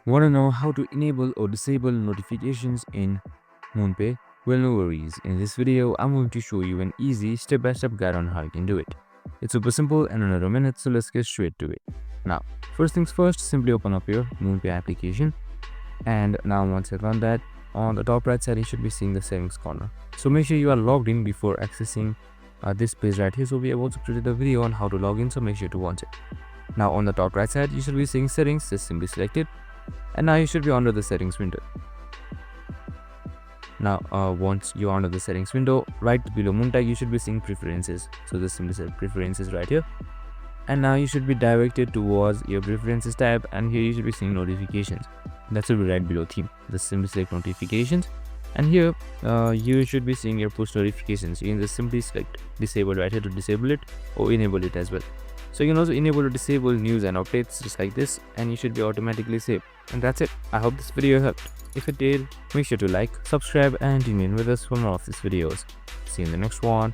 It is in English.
Want to know how to enable or disable notifications in MoonPay? Well, no worries. In this video, I'm going to show you an easy step-by-step guide on how you can do it. It's super simple and under a minute, so let's get straight to it. Now, first things first, simply open up your MoonPay application. And now once you've done that, on the top right side, you should be seeing the settings corner. So make sure you are logged in before accessing this page right here. So we have also created a video on how to log in, so make sure to watch it. Now on the top right side, you should be seeing settings, just simply select it. And now you should be under the settings window. Now once you're under the settings window, right below moon tag, you should be seeing preferences. So just simply select preferences right here. And now you should be directed towards your preferences tab, and here you should be seeing notifications. That should be right below theme. Just simply select notifications, and here you should be seeing your push notifications. You can just simply select disable right here to disable it, or enable it as well. So you can also enable or disable news and updates just like this, and you should be automatically saved. And that's it. I hope this video helped. If it did, make sure to like, subscribe, and tune in with us for more of these videos. See you in the next one.